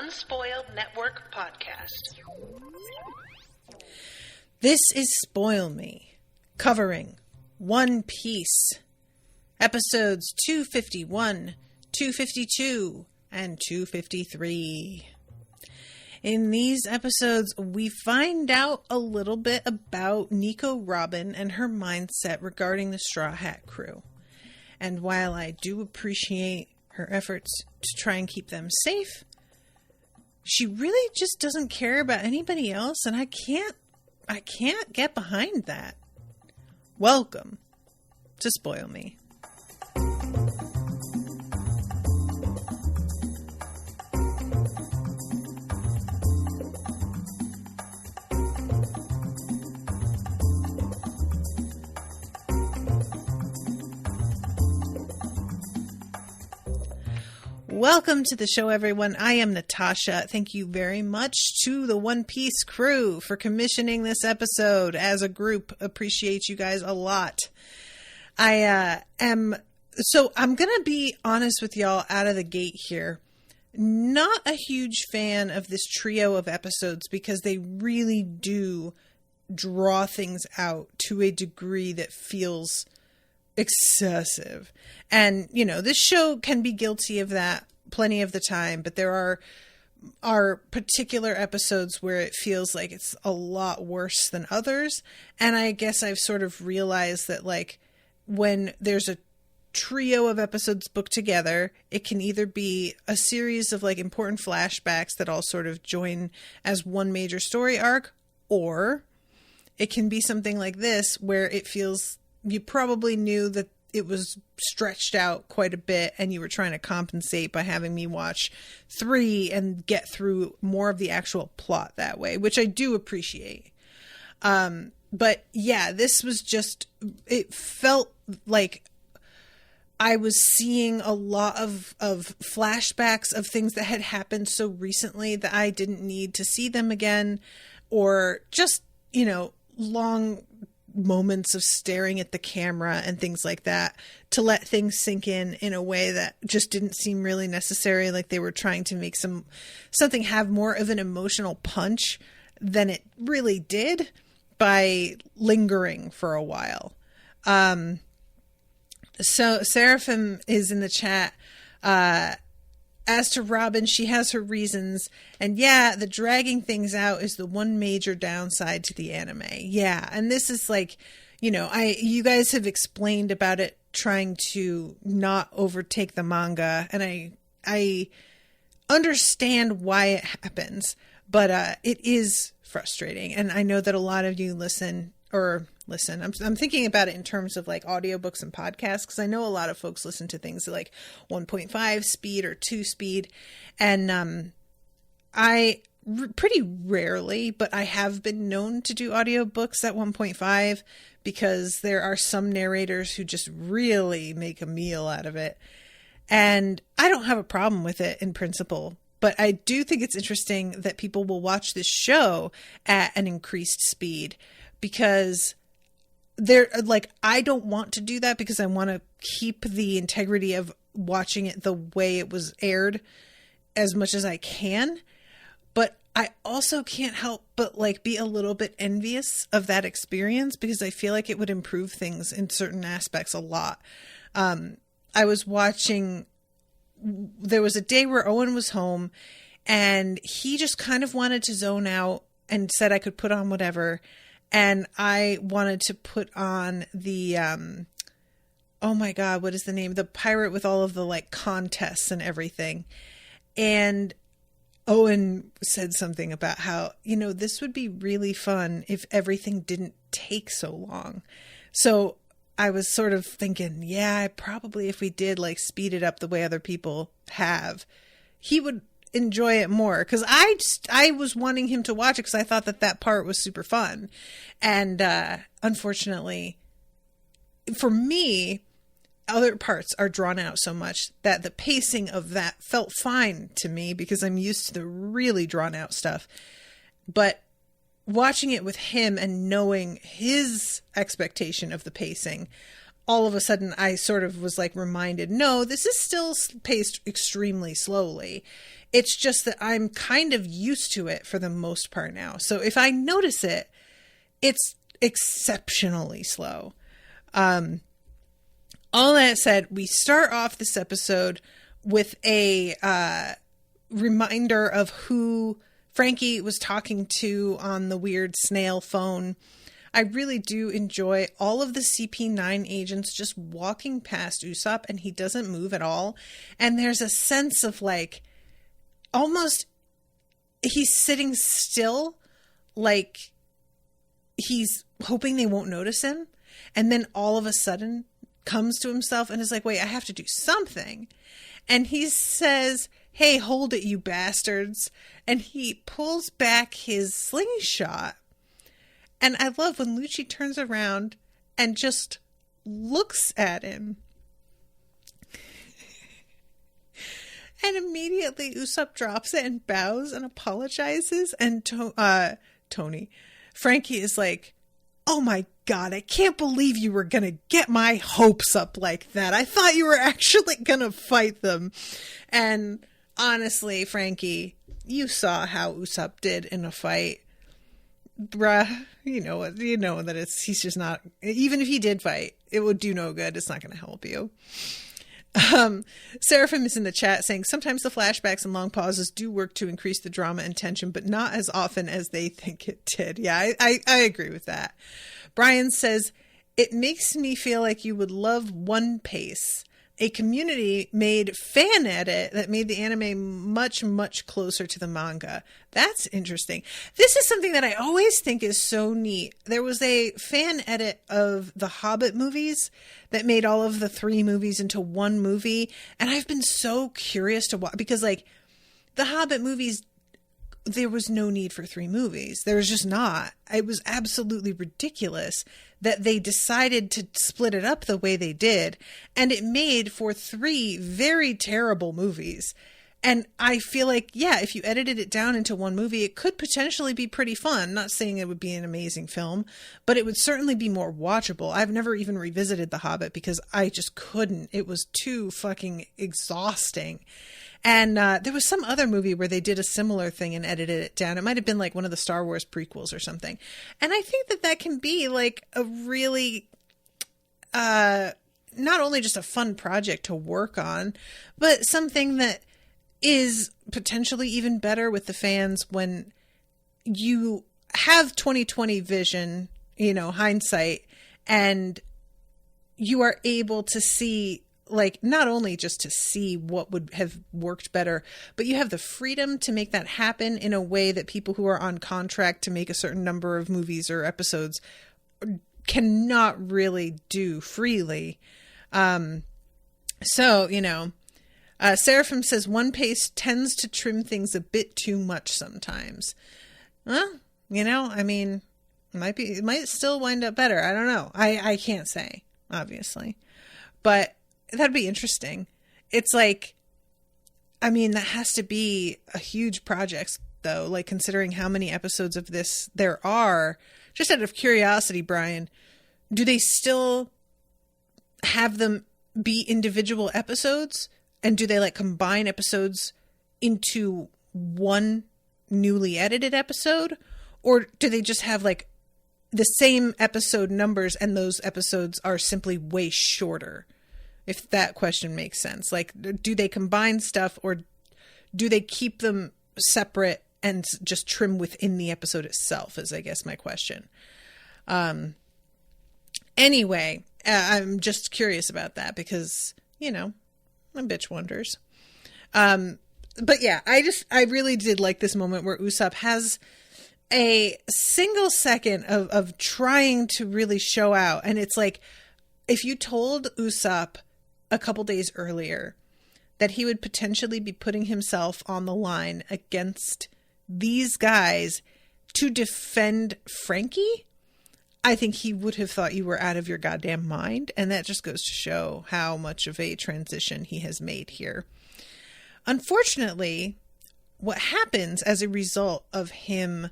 Unspoiled Network podcast. This is Spoil Me, covering One Piece, episodes 251, 252, and 253. In these episodes, we find out a little bit about Nico Robin and her mindset regarding the Straw Hat crew. And while I do appreciate her efforts to try and keep them safe, she really just doesn't care about anybody else, and I can't get behind that. Welcome to Spoil Me. Welcome to the show, everyone. I am Natasha. Thank you very much to the One Piece crew for commissioning this episode as a group. Appreciate you guys a lot. I'm going to be honest with y'all out of the gate here. Not a huge fan of this trio of episodes because they really do draw things out to a degree that feels excessive. And, you know, this show can be guilty of that plenty of the time, but there are particular episodes where it feels like it's a lot worse than others. And I guess I've sort of realized that, like, when there's a trio of episodes booked together, it can either be a series of like important flashbacks that all sort of join as one major story arc, or it can be something like this where it feels you probably knew that it was stretched out quite a bit and you were trying to compensate by having me watch 3 and get through more of the actual plot that way, which I do appreciate. But yeah, this was just, it felt like I was seeing a lot of flashbacks of things that had happened so recently that I didn't need to see them again, or just, you know, long moments of staring at the camera and things like that to let things sink in a way that just didn't seem really necessary. Like they were trying to make something have more of an emotional punch than it really did by lingering for a while. So Seraphim is in the chat. As to Robin, she has her reasons. And yeah, the dragging things out is the one major downside to the anime. Yeah. And this is like, you know, you guys have explained about it trying to not overtake the manga. And I understand why it happens, but it is frustrating. And I know that a lot of you listen. I'm thinking about it in terms of like audiobooks and podcasts, because I know a lot of folks listen to things like 1.5 speed or 2 speed. And I pretty rarely, but I have been known to do audiobooks at 1.5 because there are some narrators who just really make a meal out of it. And I don't have a problem with it in principle. But I do think it's interesting that people will watch this show at an increased speed, because they're like, I don't want to do that because I want to keep the integrity of watching it the way it was aired as much as I can. But I also can't help but like be a little bit envious of that experience, because I feel like it would improve things in certain aspects a lot. I was watching, there was a day where Owen was home and he just kind of wanted to zone out and said I could put on whatever. And I wanted to put on the, oh my God, what is the name? The pirate with all of the like contests and everything. And Owen said something about how, you know, this would be really fun if everything didn't take so long. So I was sort of thinking, yeah, probably if we did like speed it up the way other people have, he would enjoy it more, because I was wanting him to watch it because I thought that part was super fun. And unfortunately for me, other parts are drawn out so much that the pacing of that felt fine to me because I'm used to the really drawn out stuff. But watching it with him and knowing his expectation of the pacing all of a sudden I sort of was like reminded, no, this is still paced extremely slowly. It's just that I'm kind of used to it for the most part now. So if I notice it, it's exceptionally slow. All that said, we start off this episode with a reminder of who Frankie was talking to on the weird snail phone. I really do enjoy all of the CP9 agents just walking past Usopp, and he doesn't move at all. And there's a sense of like, almost he's sitting still, like he's hoping they won't notice him. And then all of a sudden comes to himself and is like, wait, I have to do something. And he says, hey, hold it, you bastards. And he pulls back his slingshot. And I love when Lucci turns around and just looks at him. And immediately Usopp drops it and bows and apologizes. And Frankie is like, oh my God, I can't believe you were going to get my hopes up like that. I thought you were actually going to fight them. And honestly, Frankie, you saw how Usopp did in a fight. Bruh, you know that he's just not, even if he did fight, it would do no good. It's not going to help you. Seraphim is in the chat saying sometimes the flashbacks and long pauses do work to increase the drama and tension, but not as often as they think it did. Yeah, I agree with that. Brian says, it makes me feel like you would love One Piece, a community made fan edit that made the anime much, much closer to the manga. That's interesting. This is something that I always think is so neat. There was a fan edit of the Hobbit movies that made all of the 3 movies into one movie. And I've been so curious to watch, because like the Hobbit movies, there was no need for 3 movies. There was just not. It was absolutely ridiculous that they decided to split it up the way they did. And it made for 3 very terrible movies. And I feel like, yeah, if you edited it down into one movie, it could potentially be pretty fun. Not saying it would be an amazing film, but it would certainly be more watchable. I've never even revisited The Hobbit because I just couldn't. It was too fucking exhausting. And there was some other movie where they did a similar thing and edited it down. It might have been like one of the Star Wars prequels or something. And I think that can be like a really, not only just a fun project to work on, but something that is potentially even better with the fans when you have 2020 vision, hindsight, and you are able to see, like, not only just to see what would have worked better, but you have the freedom to make that happen in a way that people who are on contract to make a certain number of movies or episodes cannot really do freely. Seraphim says One Piece tends to trim things a bit too much sometimes. Well, it might still wind up better. I don't know. I can't say, obviously, but that'd be interesting. It's like, that has to be a huge project though, like considering how many episodes of this there are. Just out of curiosity, Brian, do they still have them be individual episodes? And do they like combine episodes into one newly edited episode? Or do they just have like the same episode numbers and those episodes are simply way shorter? If that question makes sense. Like, do they combine stuff or do they keep them separate and just trim within the episode itself is, I guess, my question. Anyway, I'm just curious about that because, my bitch wonders. But yeah, I really did like this moment where Usopp has a single second of trying to really show out. And it's like, if you told Usopp a couple days earlier that he would potentially be putting himself on the line against these guys to defend Frankie, I think he would have thought you were out of your goddamn mind. And that just goes to show how much of a transition he has made here. Unfortunately, what happens as a result of him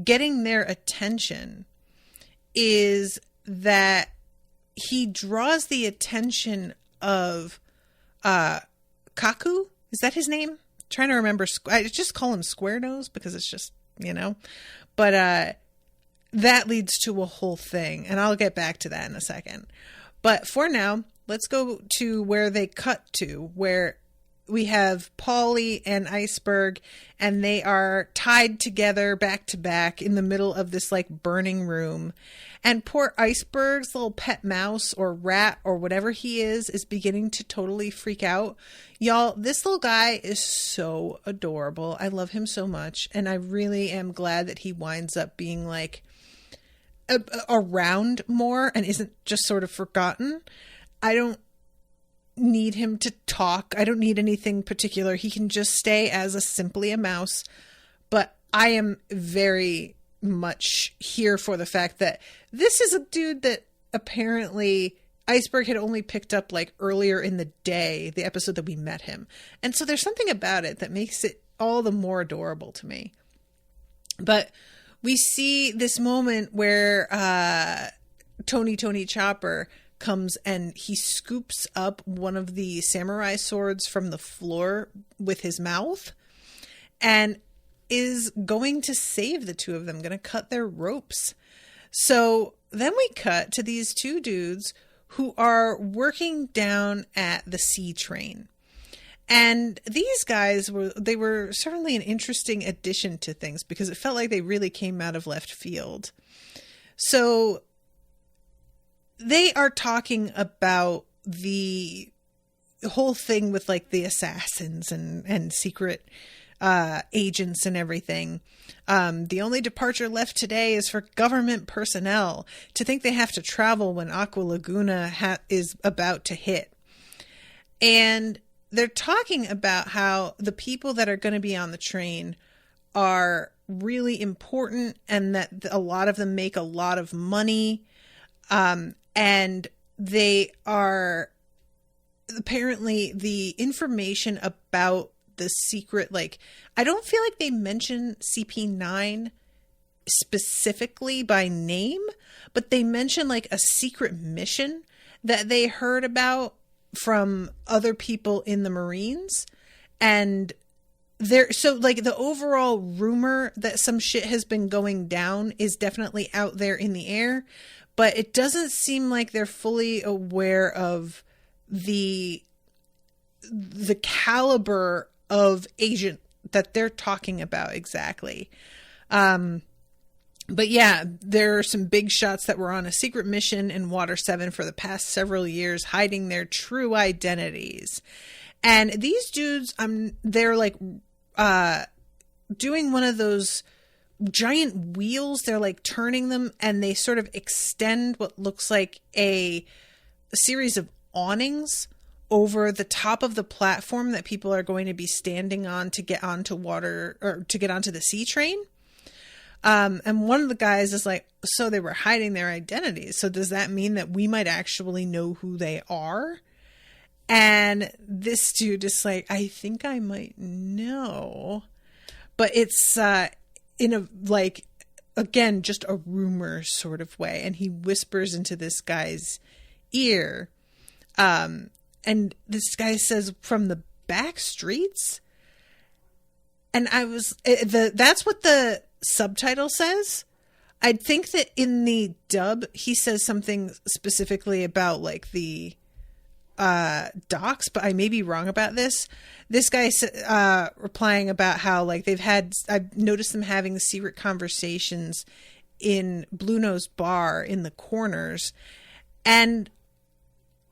getting their attention is that he draws the attention of Kaku. Is that his name? I'm trying to remember. I just call him Square Nose because it's just, but that leads to a whole thing, and I'll get back to that in a second. But for now, let's go to where they cut to, where we have Polly and Iceberg, and they are tied together back to back in the middle of this like burning room. And poor Iceberg's little pet mouse or rat or whatever he is beginning to totally freak out. Y'all, this little guy is so adorable. I love him so much. And I really am glad that he winds up being like around more and isn't just sort of forgotten. I don't need him to talk. I don't need anything particular. He can just stay as simply a mouse. But I am very much here for the fact that this is a dude that apparently Iceberg had only picked up like earlier in the day, the episode that we met him. And so there's something about it that makes it all the more adorable to me. But we see this moment where Tony Chopper comes and he scoops up one of the samurai swords from the floor with his mouth and is going to save the two of them, going to cut their ropes. So then we cut to these two dudes who are working down at the sea train. And these guys were certainly an interesting addition to things because it felt like they really came out of left field. So they are talking about the whole thing with like the assassins and secret agents and everything. The only departure left today is for government personnel. To think they have to travel when Aqua Laguna is about to hit. And they're talking about how the people that are going to be on the train are really important and that a lot of them make a lot of money. And they are apparently the information about the secret, like, I don't feel like they mention CP9 specifically by name, but they mention like a secret mission that they heard about from other people in the Marines. And so like the overall rumor that some shit has been going down is definitely out there in the air, but it doesn't seem like they're fully aware of the caliber of agent that they're talking about exactly. But yeah, there are some big shots that were on a secret mission in Water 7 for the past several years, hiding their true identities. And these dudes, they're like doing one of those giant wheels. They're like turning them and they sort of extend what looks like a series of awnings over the top of the platform that people are going to be standing on to get onto water or to get onto the sea train. And one of the guys is like, so they were hiding their identities. So does that mean that we might actually know who they are? And this dude is like, I think I might know. But it's in a, like, again, just a rumor sort of way. And he whispers into this guy's ear. And this guy says, from the back streets. And I was, that's what the subtitle says. I'd think that in the dub, he says something specifically about like the docks, but I may be wrong about this. This guy replying about how like I've noticed them having secret conversations in Blue Nose Bar in the corners, and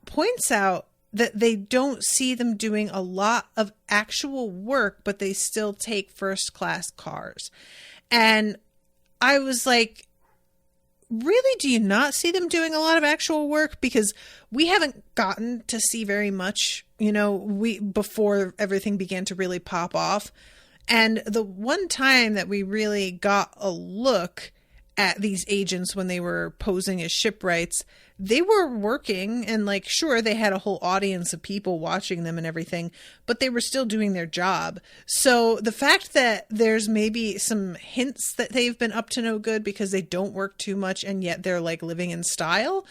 points out that they don't see them doing a lot of actual work, but they still take first class cars. And I was like, really, do you not see them doing a lot of actual work? Because we haven't gotten to see very much, before everything began to really pop off. And the one time that we really got a look at these agents when they were posing as shipwrights, they were working and like, sure, they had a whole audience of people watching them and everything, but they were still doing their job. So the fact that there's maybe some hints that they've been up to no good because they don't work too much and yet they're like living in style,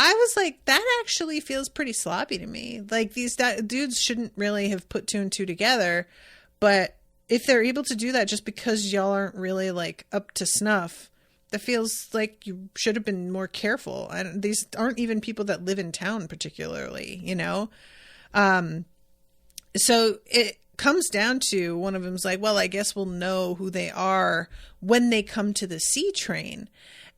I was like, that actually feels pretty sloppy to me. Like, these dudes shouldn't really have put 2 and 2 together. But if they're able to do that just because y'all aren't really, like, up to snuff, that feels like you should have been more careful. These aren't even people that live in town particularly, you know? So it comes down to one of them's like, well, I guess we'll know who they are when they come to the C train.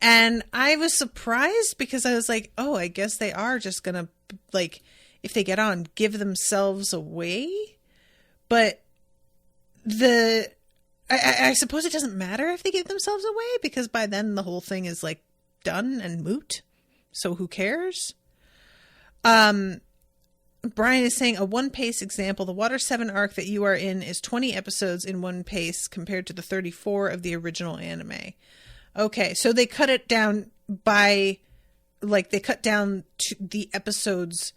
And I was surprised because I was like, oh, I guess they are just going to, like, if they get on, give themselves away. But I suppose it doesn't matter if they give themselves away because by then the whole thing is, like, done and moot. So who cares? Brian is saying a One Pace example. The Water 7 arc that you are in is 20 episodes in One Pace compared to the 34 of the original anime. Okay, so they cut it down by, like, they cut down to the episodes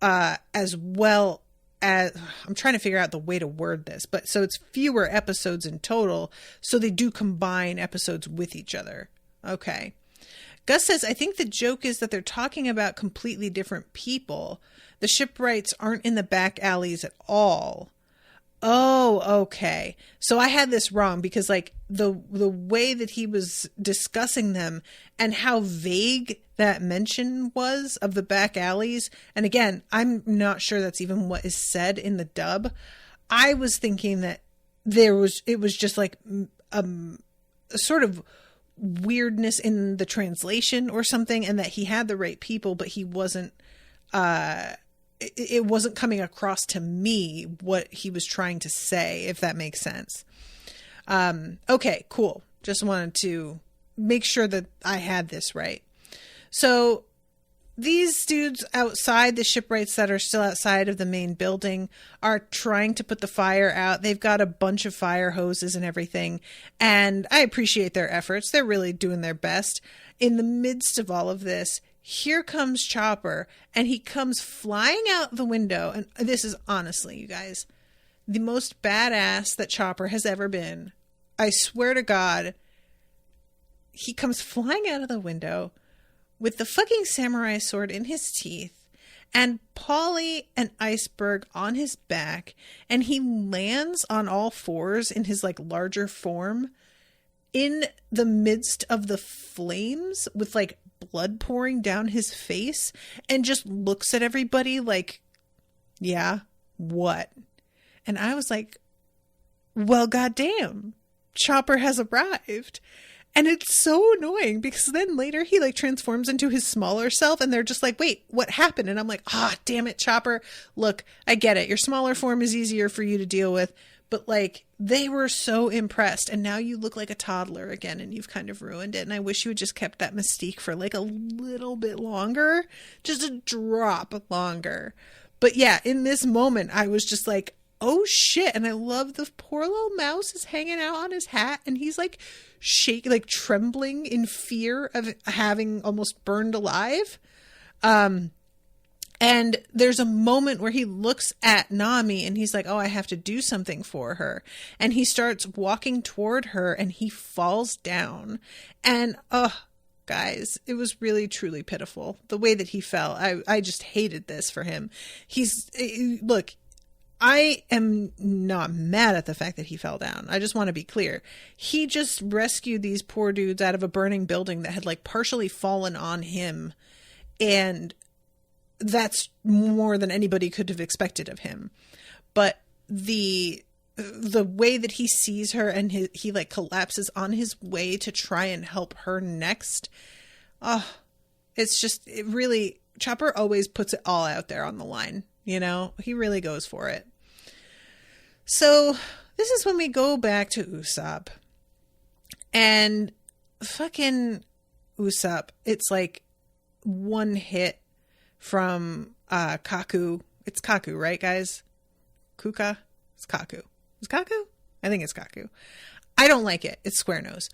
as well as, I'm trying to figure out the way to word this, but so it's fewer episodes in total, so they do combine episodes with each other. Okay. Gus says, I think the joke is that they're talking about completely different people. The shipwrights aren't in the back alleys at all. Oh, okay. So I had this wrong because, like, the way that he was discussing them and how vague that mention was of the back alleys. And again, I'm not sure that's even what is said in the dub. I was thinking that it was just like a sort of weirdness in the translation or something, and that he had the right people, but he wasn't, it wasn't coming across to me what he was trying to say, if that makes sense. Okay, cool. Just wanted to make sure that I had this right. So these dudes outside, the shipwrights that are still outside of the main building, are trying to put the fire out. They've got a bunch of fire hoses and everything, and I appreciate their efforts. They're really doing their best. In the midst of all of this, here comes Chopper, and he comes flying out the window. And this is honestly, you guys, the most badass that Chopper has ever been. I swear to God, he comes flying out of the window with the fucking samurai sword in his teeth and Polly and Iceberg on his back, and he lands on all fours in his, like, larger form in the midst of the flames with, like, blood pouring down his face, and just looks at everybody like, yeah, what? And I was like, well, goddamn, Chopper has arrived. And it's so annoying because then later he, like, transforms into his smaller self, and they're just like, wait, what happened? And I'm like, damn it, Chopper. Look, I get it. Your smaller form is easier for you to deal with. But, like, they were so impressed, and now you look like a toddler again, and you've kind of ruined it. And I wish you had just kept that mystique for, like, a little bit longer, just a drop longer. But yeah, in this moment, I was just like, oh shit. And I love the poor little mouse is hanging out on his hat, and he's like shaking, like trembling in fear of having almost burned alive. And there's a moment where he looks at Nami and he's like, oh, I have to do something for her. And he starts walking toward her and he falls down. And, guys, it was really, truly pitiful the way that he fell. I just hated this for him. Look, I am not mad at the fact that he fell down. I just want to be clear. He just rescued these poor dudes out of a burning building that had, like, partially fallen on him. And that's more than anybody could have expected of him. But the way that he sees her and he like collapses on his way to try and help her next. It's just, it really, Chopper always puts it all out there on the line. You know, he really goes for it. So this is when we go back to Usopp, and fucking Usopp, it's like one hit from Kaku. It's Kaku, right, guys? Kuka? It's Kaku. Is Kaku? I think it's Kaku. I don't like it. It's Square Nose.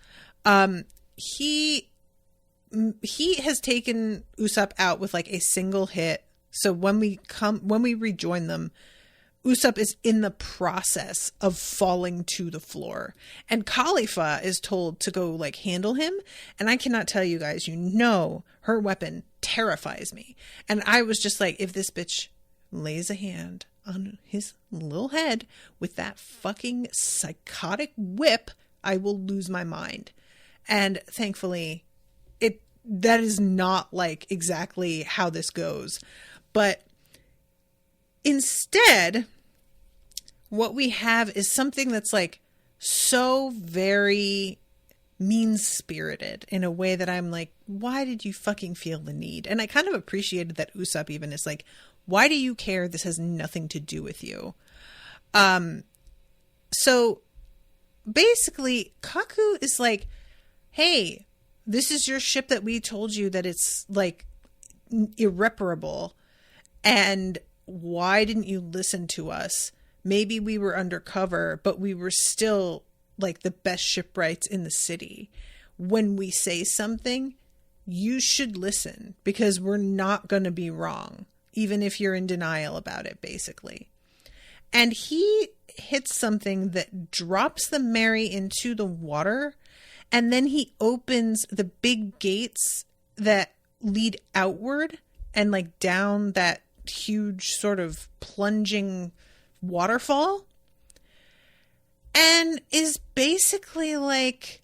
He has taken Usopp out with like a single hit. So when we rejoin them, Usopp is in the process of falling to the floor, and Khalifa is told to go like handle him. And I cannot tell you guys, her weapon terrifies me. And I was just like, if this bitch lays a hand on his little head with that fucking psychotic whip, I will lose my mind. And thankfully, that is not like exactly how this goes. But instead, what we have is something that's like so very mean-spirited in a way that I'm like, why did you fucking feel the need? And I kind of appreciated that Usopp even is like, why do you care? This has nothing to do with you. So basically, Kaku is like, hey, this is your ship that we told you that it's like irreparable. And why didn't you listen to us? Maybe we were undercover, but we were still like the best shipwrights in the city. When we say something, you should listen because we're not going to be wrong, even if you're in denial about it, basically. And he hits something that drops the Mary into the water. And then he opens the big gates that lead outward and like down that huge sort of plunging waterfall. And is basically like,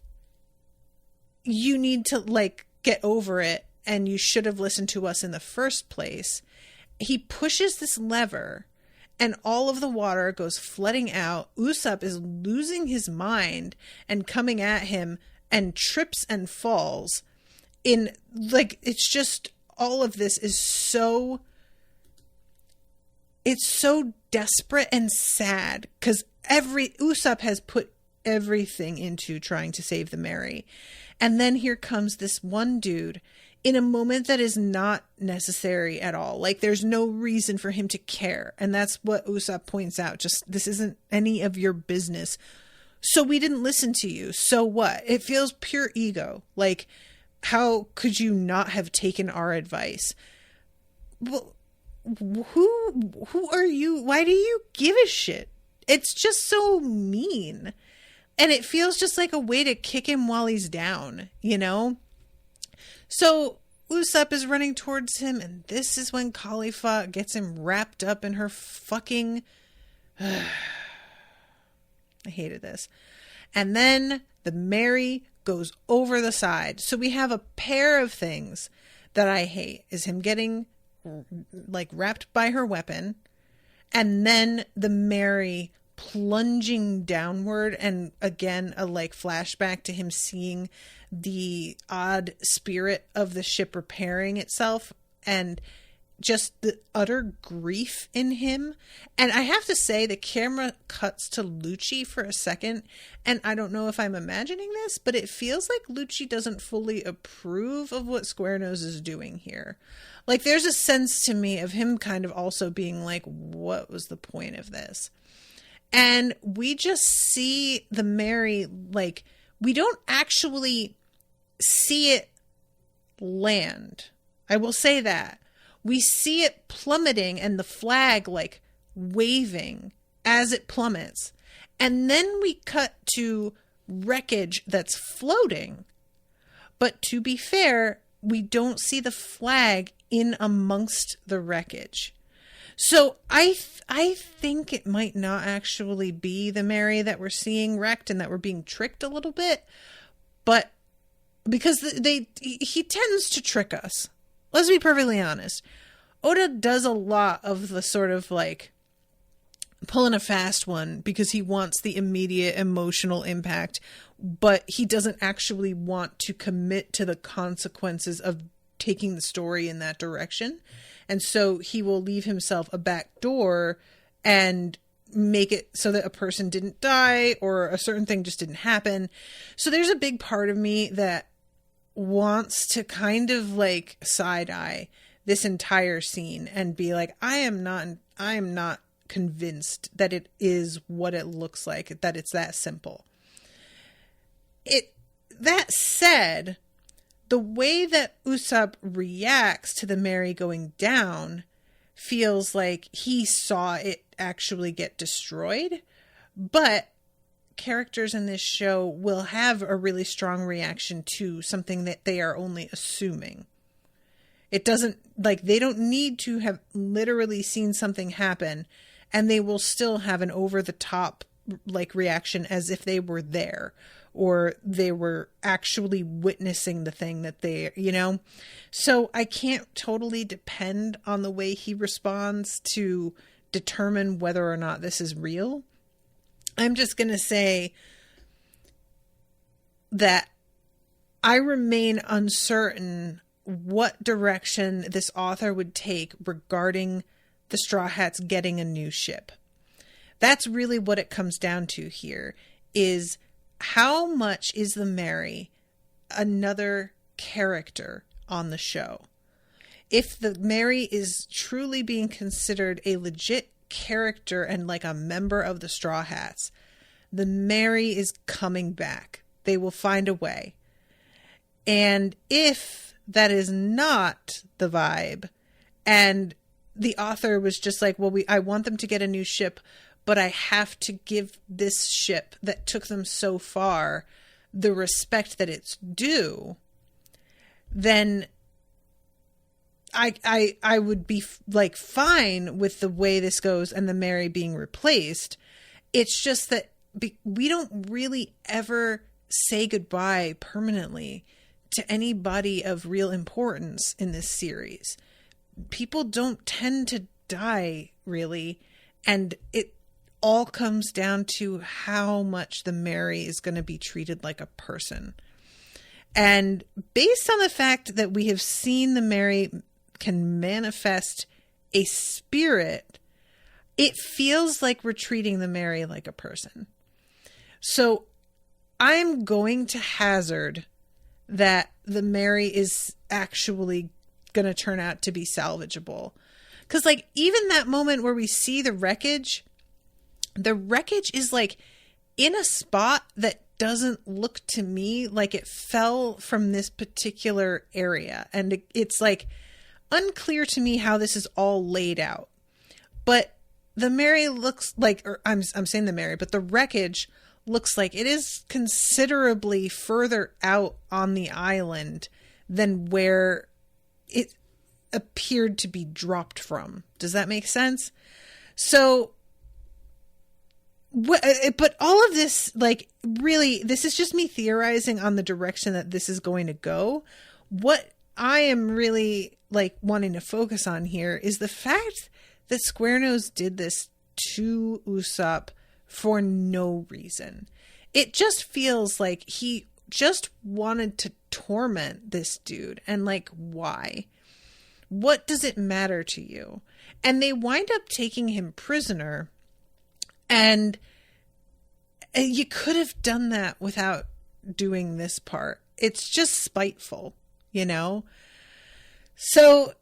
you need to like get over it. And you should have listened to us in the first place. He pushes this lever and all of the water goes flooding out. Usopp is losing his mind and coming at him and trips and falls in like, it's just, all of this is so, it's so desperate and sad because Usopp has put everything into trying to save the Mary. And then here comes this one dude in a moment that is not necessary at all. Like there's no reason for him to care. And that's what Usopp points out. Just, this isn't any of your business. So we didn't listen to you. So what? It feels pure ego. Like, how could you not have taken our advice? Well, who are you? Why do you give a shit? It's just so mean. And it feels just like a way to kick him while he's down, you know? So Usopp is running towards him, and this is when Khalifa gets him wrapped up in her fucking... I hated this. And then the Mary goes over the side. So we have a pair of things that I hate. Is him getting like wrapped by her weapon. And then the Mary plunging downward. And again, a like flashback to him seeing the odd spirit of the ship repairing itself. And just the utter grief in him. And I have to say, the camera cuts to Lucci for a second, and I don't know if I'm imagining this, but it feels like Lucci doesn't fully approve of what Square Nose is doing here. Like, there's a sense to me of him kind of also being like, what was the point of this? And we just see the Mary, like, we don't actually see it land. I will say that. We see it plummeting and the flag like waving as it plummets. And then we cut to wreckage that's floating. But to be fair, we don't see the flag in amongst the wreckage. So I think it might not actually be the Mary that we're seeing wrecked and that we're being tricked a little bit. But because he tends to trick us. Let's be perfectly honest. Oda does a lot of the sort of like pulling a fast one because he wants the immediate emotional impact, but he doesn't actually want to commit to the consequences of taking the story in that direction. And so he will leave himself a back door and make it so that a person didn't die or a certain thing just didn't happen. So there's a big part of me that wants to kind of like side eye this entire scene and be like, I am not convinced that it is what it looks like, that it's that simple. That said, the way that Usopp reacts to the Mary going down feels like he saw it actually get destroyed, but characters in this show will have a really strong reaction to something that they are only assuming. It doesn't, like, they don't need to have literally seen something happen, and they will still have an over-the-top, like, reaction as if they were there, or they were actually witnessing the thing that they, you know? So I can't totally depend on the way he responds to determine whether or not this is real. I'm just going to say that I remain uncertain what direction this author would take regarding the Straw Hats getting a new ship. That's really what it comes down to here, is how much is the Mary another character on the show? If the Mary is truly being considered a legit character and like a member of the Straw Hats, the Mary is coming back. They will find a way. And if that is not the vibe, and the author was just like, well, I want them to get a new ship, but I have to give this ship that took them so far the respect that it's due, then I would be like fine with the way this goes and the Mary being replaced. It's just that we don't really ever say goodbye permanently to anybody of real importance in this series. People don't tend to die, really, and it all comes down to how much the Mary is going to be treated like a person. And based on the fact that we have seen the Mary can manifest a spirit, it feels like we're treating the Mary like a person. So I'm going to hazard that the Mary is actually going to turn out to be salvageable. Because, like, even that moment where we see the wreckage is, like, in a spot that doesn't look to me like it fell from this particular area. And it's, like, unclear to me how this is all laid out. But the Mary looks like, or I'm saying the Mary, but the wreckage looks like it is considerably further out on the island than where it appeared to be dropped from. Does that make sense? So, but all of this, like, really, this is just me theorizing on the direction that this is going to go. What I am really, like, wanting to focus on here is the fact that Squarenose did this to Usopp for no reason. It just feels like he just wanted to torment this dude. And, like, why? What does it matter to you? And they wind up taking him prisoner. And you could have done that without doing this part. It's just spiteful, you know? So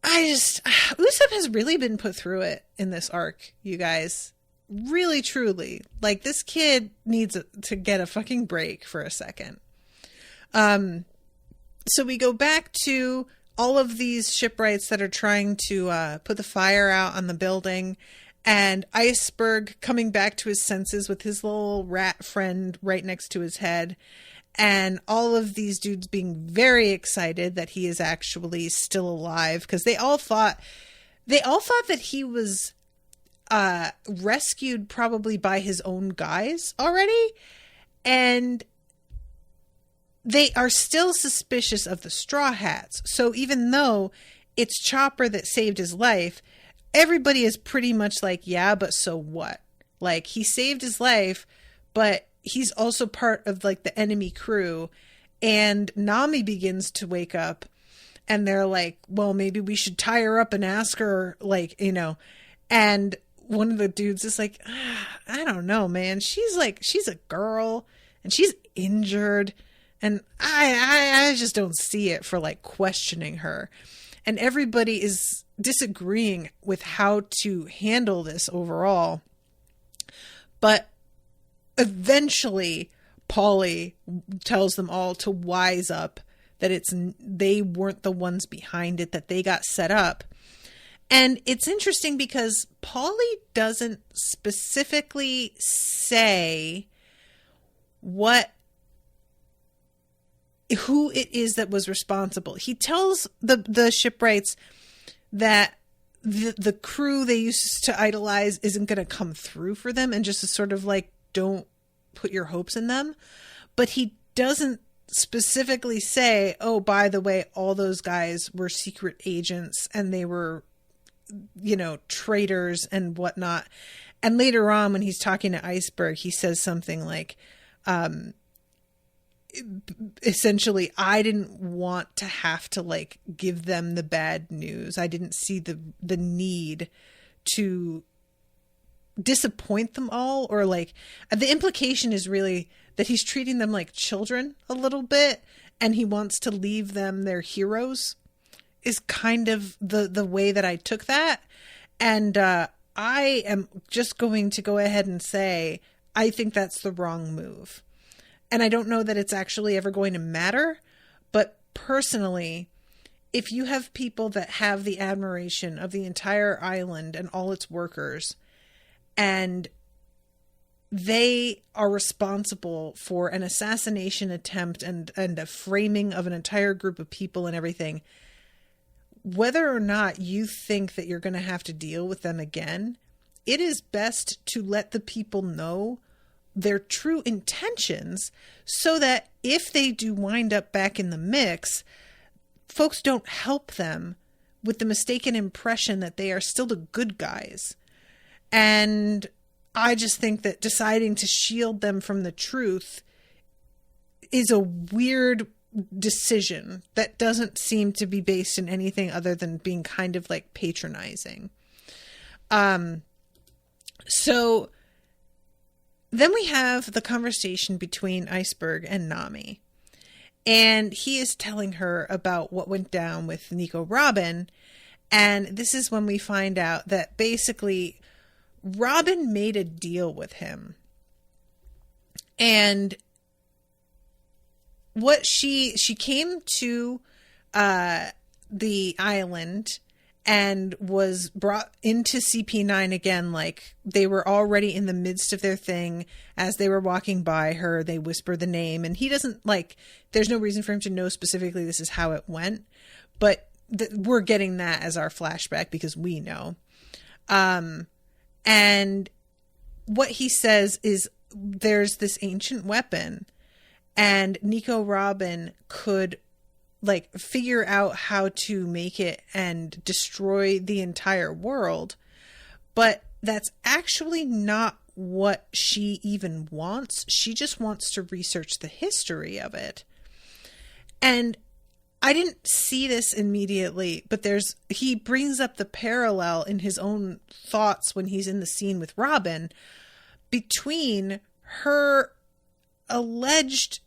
Usopp has really been put through it in this arc, you guys. Really, truly. Like, this kid needs to get a fucking break for a second. So we go back to all of these shipwrights that are trying to put the fire out on the building, and Iceberg coming back to his senses with his little rat friend right next to his head, and all of these dudes being very excited that he is actually still alive, because they all thought that he was rescued probably by his own guys already, and they are still suspicious of the Straw Hats. So even though it's Chopper that saved his life, everybody is pretty much like, yeah, but so what? Like, he saved his life, but he's also part of, like, the enemy crew. And Nami begins to wake up, and they're like, well, maybe we should tie her up and ask her, like, you know. And one of the dudes is like, I don't know, man. She's a girl, and she's injured, and I just don't see it for, like, questioning her. And everybody is disagreeing with how to handle this overall. But eventually, Polly tells them all to wise up, that they weren't the ones behind it, that they got set up. And it's interesting because Paulie doesn't specifically say who it is that was responsible. He tells the shipwrights that the crew they used to idolize isn't going to come through for them, and just sort of like, don't put your hopes in them. But he doesn't specifically say, oh, by the way, all those guys were secret agents and they were, traitors and whatnot. And later on, when he's talking to Iceberg, he says something like, essentially, I didn't want to have to like give them the bad news. I didn't see the need to disappoint them all, or like the implication is really that he's treating them like children a little bit, and he wants to leave them their heroes, is kind of the way that I took that. And I am just going to go ahead and say, I think that's the wrong move. And I don't know that it's actually ever going to matter. But personally, if you have people that have the admiration of the entire island and all its workers, and they are responsible for an assassination attempt and a framing of an entire group of people and everything, whether or not you think that you're going to have to deal with them again, it is best to let the people know their true intentions, so that if they do wind up back in the mix, folks don't help them with the mistaken impression that they are still the good guys. And I just think that deciding to shield them from the truth is a weird decision that doesn't seem to be based in anything other than being kind of like patronizing. So then we have the conversation between Iceberg and Nami. And he is telling her about what went down with Nico Robin. And this is when we find out that basically Robin made a deal with him. And what she came to the island and was brought into CP9 again, like they were already in the midst of their thing. As they were walking by her, they whisper the name, and he doesn't there's no reason for him to know specifically this is how it went, but we're getting that as our flashback because we know. And what he says is there's this ancient weapon, and Nico Robin could figure out how to make it and destroy the entire world. But that's actually not what she even wants. She just wants to research the history of it. And I didn't see this immediately, but he brings up the parallel in his own thoughts when he's in the scene with Robin between her alleged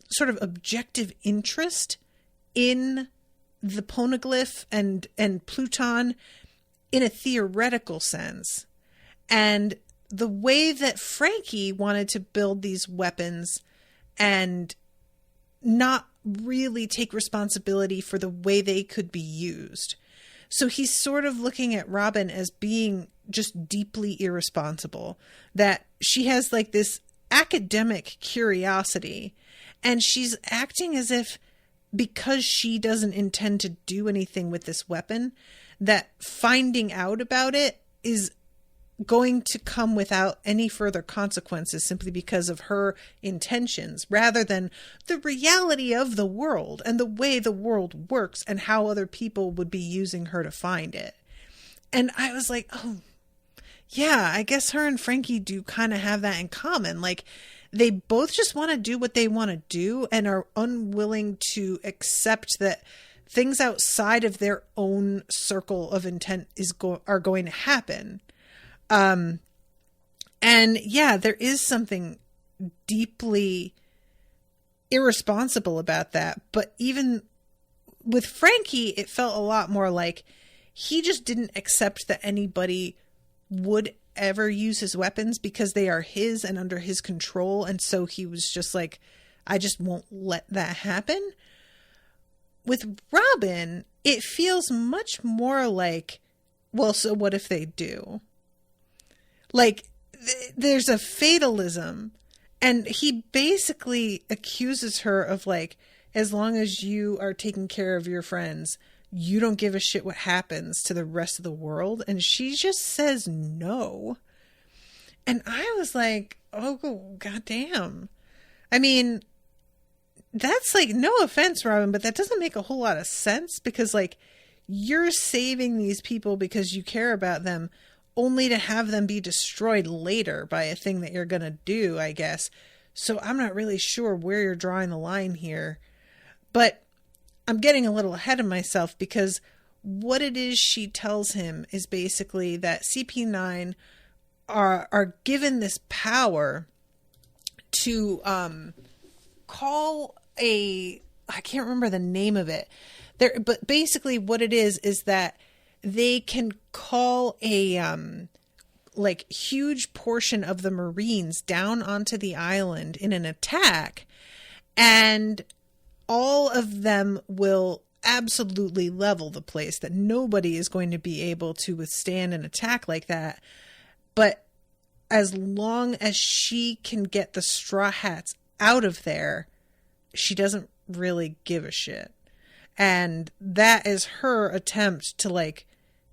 sort of objective interest in the poneglyph and Pluton in a theoretical sense, and the way that Frankie wanted to build these weapons and not really take responsibility for the way they could be used. So he's sort of looking at Robin as being just deeply irresponsible, that she has this academic curiosity, and she's acting as if because she doesn't intend to do anything with this weapon, that finding out about it is going to come without any further consequences simply because of her intentions, rather than the reality of the world and the way the world works and how other people would be using her to find it. And I was like, oh, yeah, I guess her and Frankie do kind of have that in common. They both just want to do what they want to do and are unwilling to accept that things outside of their own circle of intent are going to happen. And yeah, there is something deeply irresponsible about that. But even with Frankie, it felt a lot more like he just didn't accept that anybody would ever use his weapons because they are his and under his control. And so he was just like, I just won't let that happen. With Robin, it feels much more like, well, so what if they do? Like, there's a fatalism, and he basically accuses her of, like, as long as you are taking care of your friends, you don't give a shit what happens to the rest of the world. And she just says no. And I was like, oh, goddamn. I mean, that's like, no offense, Robin, but that doesn't make a whole lot of sense, because, like, you're saving these people because you care about them, only to have them be destroyed later by a thing that you're going to do, I guess. So I'm not really sure where you're drawing the line here. But I'm getting a little ahead of myself, because what it is she tells him is basically that CP9 are given this power to call I can't remember the name of it. But basically what it is that they can call a like huge portion of the Marines down onto the island in an attack, and all of them will absolutely level the place, that nobody is going to be able to withstand an attack like that. But as long as she can get the Strawhats out of there, she doesn't really give a shit. And that is her attempt to, like,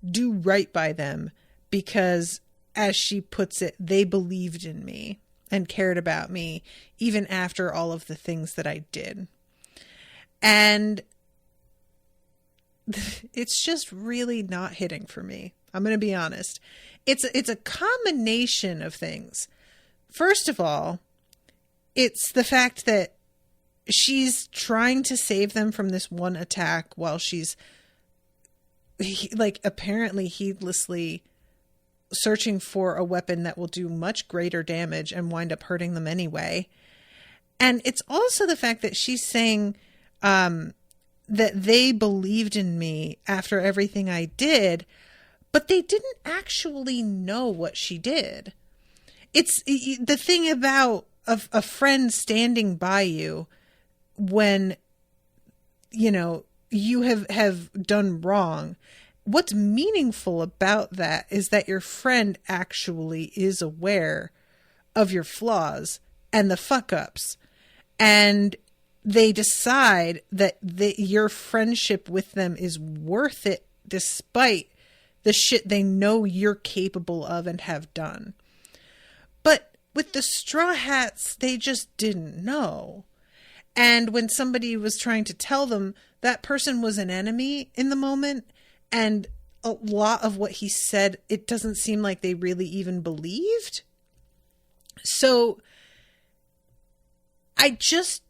do right by them, because, as she puts it, they believed in me and cared about me even after all of the things that I did. And it's just really not hitting for me. I'm going to be honest. It's a combination of things. First of all, it's the fact that she's trying to save them from this one attack while she's, like, apparently heedlessly searching for a weapon that will do much greater damage and wind up hurting them anyway. And it's also the fact that she's saying that they believed in me after everything I did, but they didn't actually know what she did. It's the thing about a friend standing by you when, you know, you have done wrong. What's meaningful about that is that your friend actually is aware of your flaws and the fuck ups, and they decide that your friendship with them is worth it despite the shit they know you're capable of and have done. But with the Straw Hats, they just didn't know. And when somebody was trying to tell them, that person was an enemy in the moment, and a lot of what he said, it doesn't seem like they really even believed. So I just,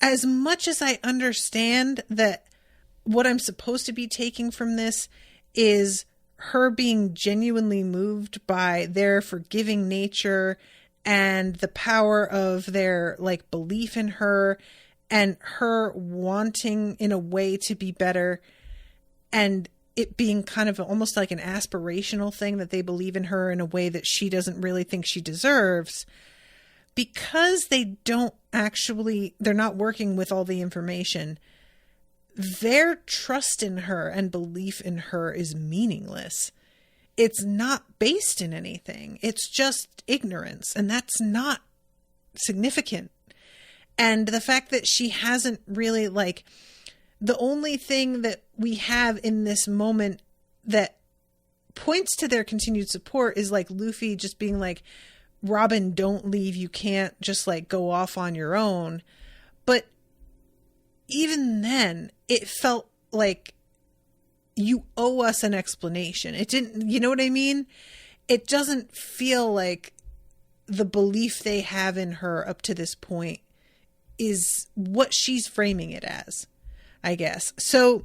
as much as I understand that what I'm supposed to be taking from this is her being genuinely moved by their forgiving nature and the power of their, like, belief in her, and her wanting in a way to be better, and it being kind of almost like an aspirational thing that they believe in her in a way that she doesn't really think she deserves. Because they're not working with all the information, their trust in her and belief in her is meaningless. It's not based in anything. It's just ignorance, and that's not significant. And the fact that she hasn't really, like, the only thing that we have in this moment that points to their continued support is, like, Luffy just being like, Robin, don't leave. You can't just, like, go off on your own. But even then, it felt like you owe us an explanation. It didn't, you know what I mean? It doesn't feel like the belief they have in her up to this point is what she's framing it as, I guess. So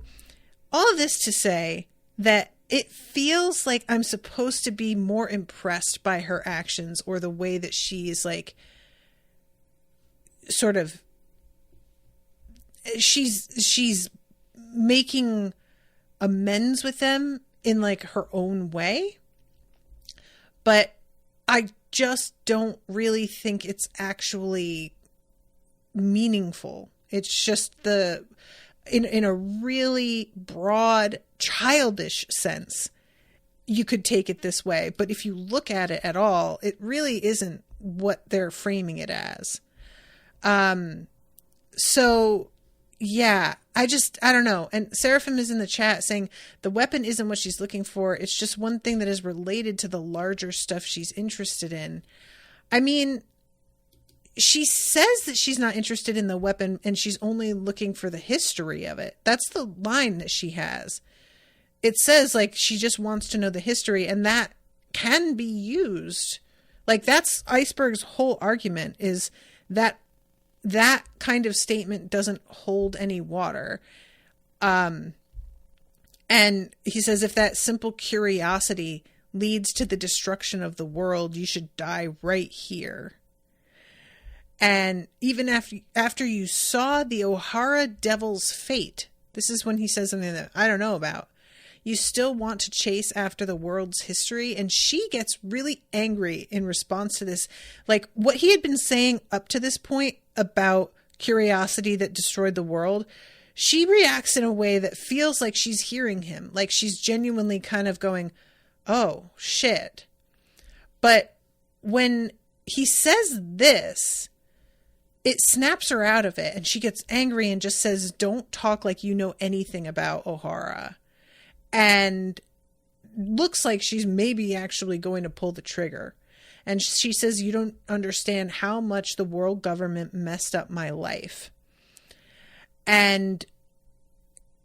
all of this to say that it feels like I'm supposed to be more impressed by her actions, or the way that she's, like, sort of, she's making amends with them in, like, her own way. But I just don't really think it's actually meaningful. It's just in a really broad, childish sense, you could take it this way. But if you look at it at all, it really isn't what they're framing it as. So yeah, I don't know. And Seraphim is in the chat saying the weapon isn't what she's looking for. It's just one thing that is related to the larger stuff she's interested in. I mean, she says that she's not interested in the weapon and she's only looking for the history of it. That's the line that she has. It says like she just wants to know the history, and that can be used. Like that's Iceberg's whole argument, is that that kind of statement doesn't hold any water. And he says if that simple curiosity leads to the destruction of the world, you should die right here. And even after you saw the O'Hara Devil's fate, this is when he says something that I don't know about, you still want to chase after the world's history. And she gets really angry in response to this. Like what he had been saying up to this point about curiosity that destroyed the world, she reacts in a way that feels like she's hearing him. Like she's genuinely kind of going, oh, shit. But when he says this, it snaps her out of it, and she gets angry and just says, don't talk like you know anything about O'Hara. And looks like she's maybe actually going to pull the trigger. And she says, you don't understand how much the world government messed up my life. And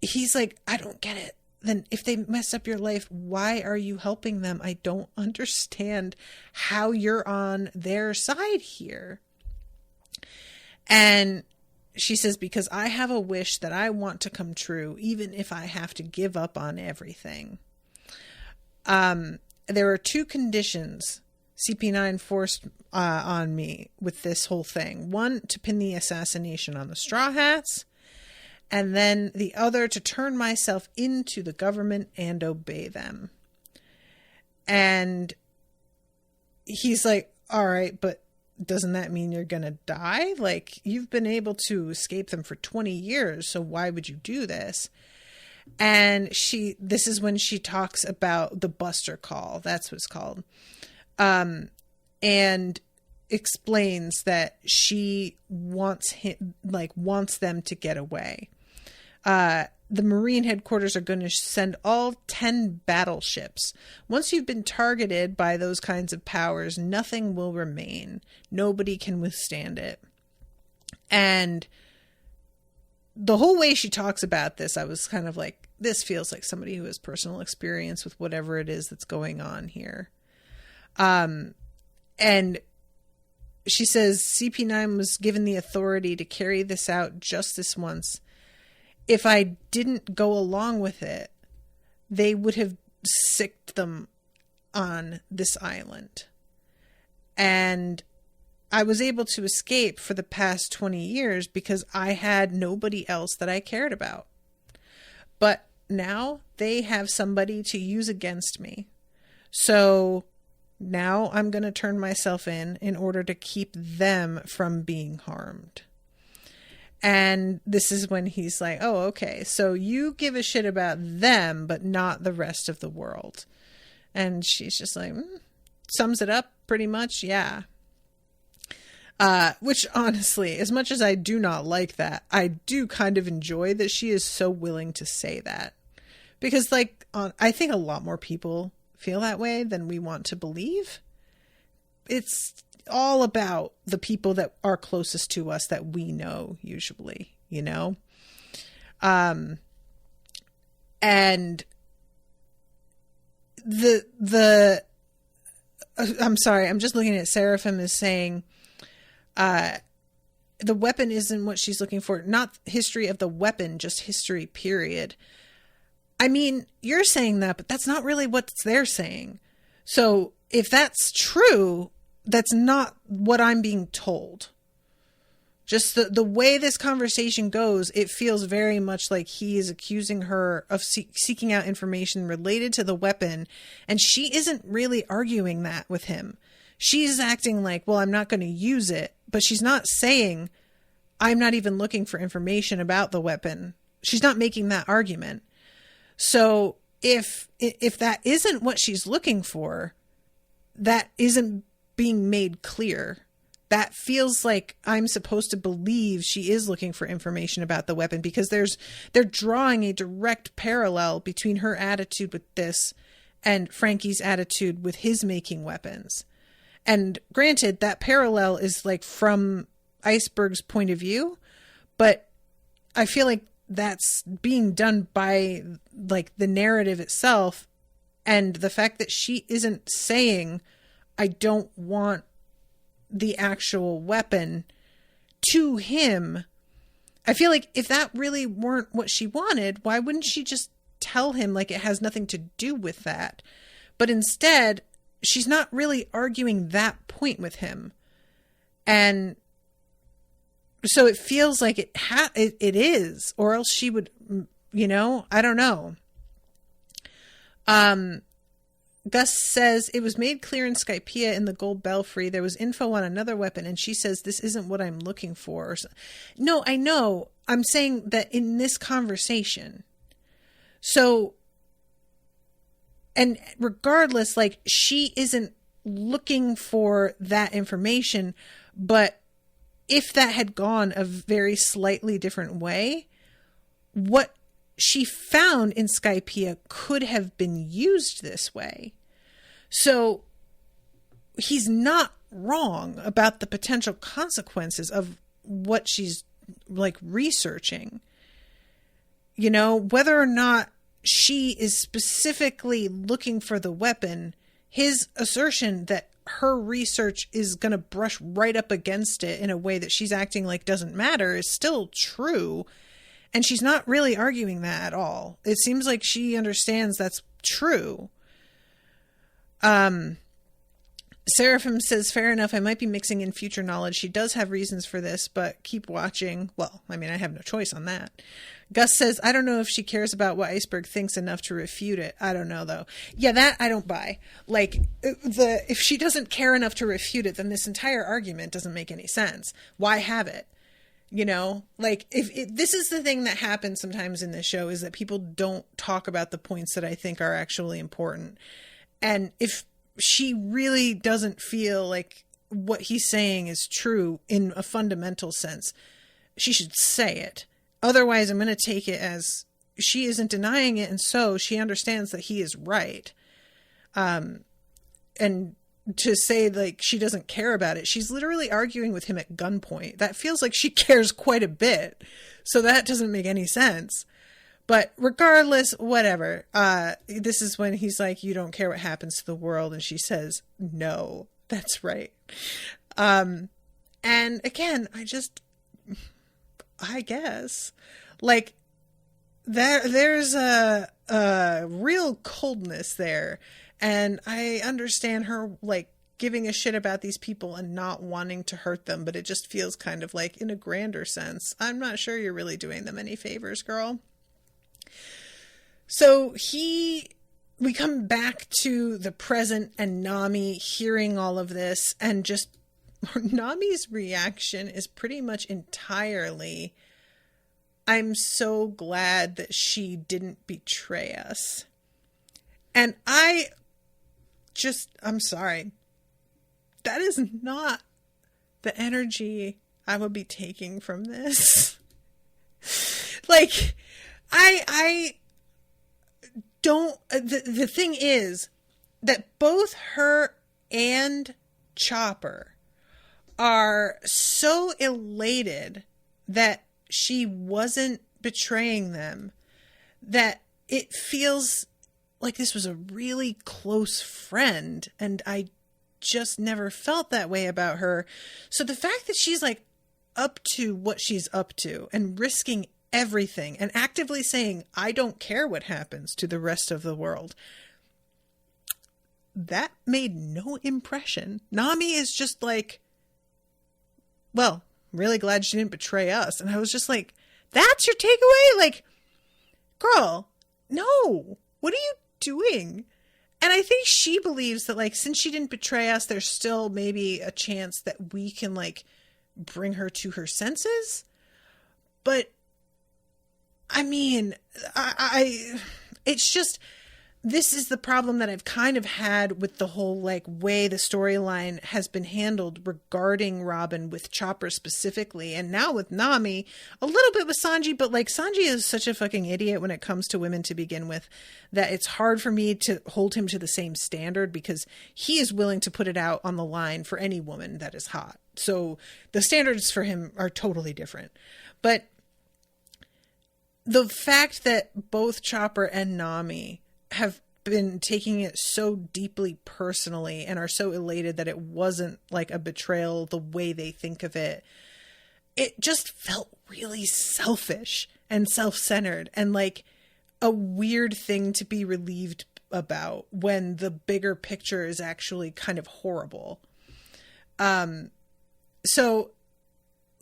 he's like, I don't get it. Then if they mess up your life, why are you helping them? I don't understand how you're on their side here. And she says, because I have a wish that I want to come true, even if I have to give up on everything. There are two conditions CP9 forced on me with this whole thing. One, to pin the assassination on the Strawhats. And then the other, to turn myself into the government and obey them. And he's like, all right, but doesn't that mean you're going to die? Like, you've been able to escape them for 20 years, so why would you do this? And this is when she talks about the Buster call. That's what it's called. And explains that she wants them to get away. The Marine headquarters are going to send all 10 battleships. Once you've been targeted by those kinds of powers, nothing will remain. Nobody can withstand it. And the whole way she talks about this, I was kind of like, this feels like somebody who has personal experience with whatever it is that's going on here. And she says CP9 was given the authority to carry this out just this once. If I didn't go along with it, they would have sicked them on this island. And I was able to escape for the past 20 years because I had nobody else that I cared about. But now they have somebody to use against me. So now I'm going to turn myself in order to keep them from being harmed. And this is when he's like, oh, okay, so you give a shit about them, but not the rest of the world. And she's just like, sums it up pretty much. Yeah. Which honestly, as much as I do not like that, I do kind of enjoy that she is so willing to say that. Because I think a lot more people feel that way than we want to believe. It's all about the people that are closest to us that we know, usually, you know? And I'm sorry, I'm just looking at Seraphim is saying, the weapon isn't what she's looking for. Not history of the weapon, just history, period. I mean, you're saying that, but that's not really what they're saying. So if that's true, that's not what I'm being told. Just the way this conversation goes, it feels very much like he is accusing her of seeking out information related to the weapon. And she isn't really arguing that with him. She's acting like, well, I'm not going to use it. But she's not saying, I'm not even looking for information about the weapon. she's not making that argument. So if that isn't what she's looking for, that isn't being made clear. That feels like I'm supposed to believe she is looking for information about the weapon, because they're drawing a direct parallel between her attitude with this and Frankie's attitude with his making weapons. And granted, that parallel is like from Iceberg's point of view, but I feel like that's being done by like the narrative itself, and the fact that she isn't saying, I don't want the actual weapon to him. I feel like if that really weren't what she wanted, why wouldn't she just tell him like it has nothing to do with that? But instead, she's not really arguing that point with him. And so it feels like it is, or else she would, I don't know. Gus says, it was made clear in Skypiea in the Gold Belfry there was info on another weapon, and she says, this isn't what I'm looking for. No, I know. I'm saying that in this conversation. So, and regardless, like, she isn't looking for that information, but if that had gone a very slightly different way, what she found in Skypiea could have been used this way. So he's not wrong about the potential consequences of what she's like researching. Whether or not she is specifically looking for the weapon, his assertion that her research is going to brush right up against it in a way that she's acting like doesn't matter is still true. And she's not really arguing that at all. It seems like she understands that's true. Seraphim says, fair enough, I might be mixing in future knowledge. She does have reasons for this, but keep watching. Well, I mean, I have no choice on that. Gus says, I don't know if she cares about what Iceberg thinks enough to refute it. I don't know, though. Yeah, that I don't buy. Like, if she doesn't care enough to refute it, then this entire argument doesn't make any sense. Why have it? Like, if this is the thing that happens sometimes in this show, is that people don't talk about the points that I think are actually important. And if she really doesn't feel like what he's saying is true in a fundamental sense, she should say it. Otherwise, I'm going to take it as she isn't denying it, and so she understands that he is right. And to say like she doesn't care about it, she's literally arguing with him at gunpoint. That feels like she cares quite a bit. So that doesn't make any sense. But regardless, whatever. This is when he's like, you don't care what happens to the world. And she says, no, that's right. And again, I guess like there's a real coldness there. And I understand her like giving a shit about these people and not wanting to hurt them. But it just feels kind of like in a grander sense, I'm not sure you're really doing them any favors, girl. So we come back to the present and Nami hearing all of this, and just Nami's reaction is pretty much entirely, I'm so glad that she didn't betray us. And I'm sorry. That is not the energy I would be taking from this. Like, I don't, the thing is that both her and Chopper are so elated that she wasn't betraying them that it feels like this was a really close friend, and I just never felt that way about her. So the fact that she's like up to what she's up to and risking everything and actively saying, I don't care what happens to the rest of the world, that made no impression. Nami is just like, well, really glad she didn't betray us. And I was just like, that's your takeaway? Like, girl, no, what are you doing? And I think she believes that, like, since she didn't betray us, there's still maybe a chance that we can, like, bring her to her senses. But I mean, it's just, this is the problem that I've kind of had with the whole like way the storyline has been handled regarding Robin with Chopper specifically, and now with Nami, a little bit with Sanji, but like Sanji is such a fucking idiot when it comes to women to begin with, that it's hard for me to hold him to the same standard, because he is willing to put it out on the line for any woman that is hot. So the standards for him are totally different. But the fact that both Chopper and Nami have been taking it so deeply personally and are so elated that it wasn't like a betrayal the way they think of it, it just felt really selfish and self-centered and like a weird thing to be relieved about when the bigger picture is actually kind of horrible. So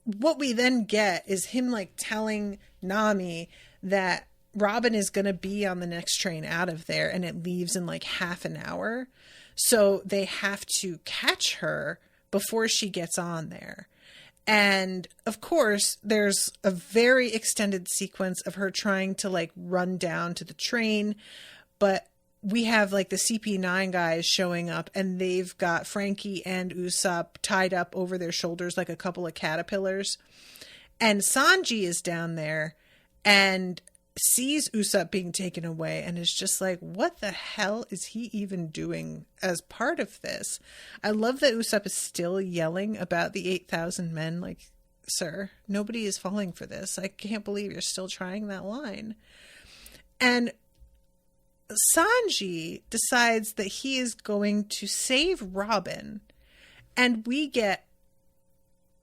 what we then get is him like telling Nami that Robin is going to be on the next train out of there and it leaves in like half an hour. So they have to catch her before she gets on there. And of course, there's a very extended sequence of her trying to like run down to the train. But we have like the CP9 guys showing up and they've got Frankie and Usopp tied up over their shoulders like a couple of caterpillars. And Sanji is down there and sees Usopp being taken away and is just like, what the hell is he even doing as part of this? I love that Usopp is still yelling about the 8,000 men. Like, sir, nobody is falling for this. I can't believe you're still trying that line. And Sanji decides that he is going to save Robin. And we get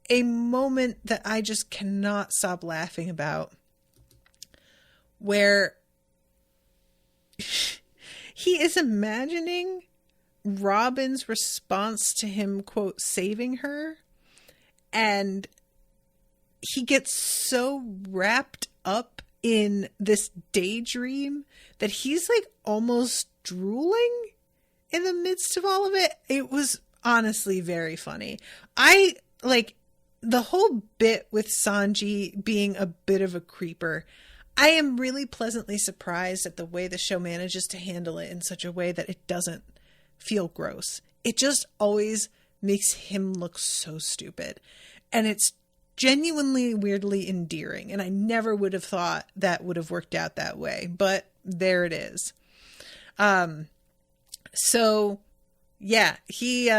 a moment that I just cannot stop laughing about, where he is imagining Robin's response to him, quote, saving her. And he gets so wrapped up in this daydream that he's like almost drooling in the midst of all of it. It was honestly very funny. I like the whole bit with Sanji being a bit of a creeper. I am really pleasantly surprised at the way the show manages to handle it in such a way that it doesn't feel gross. It just always makes him look so stupid. And it's genuinely weirdly endearing. And I never would have thought that would have worked out that way. But there it is. So, yeah, he's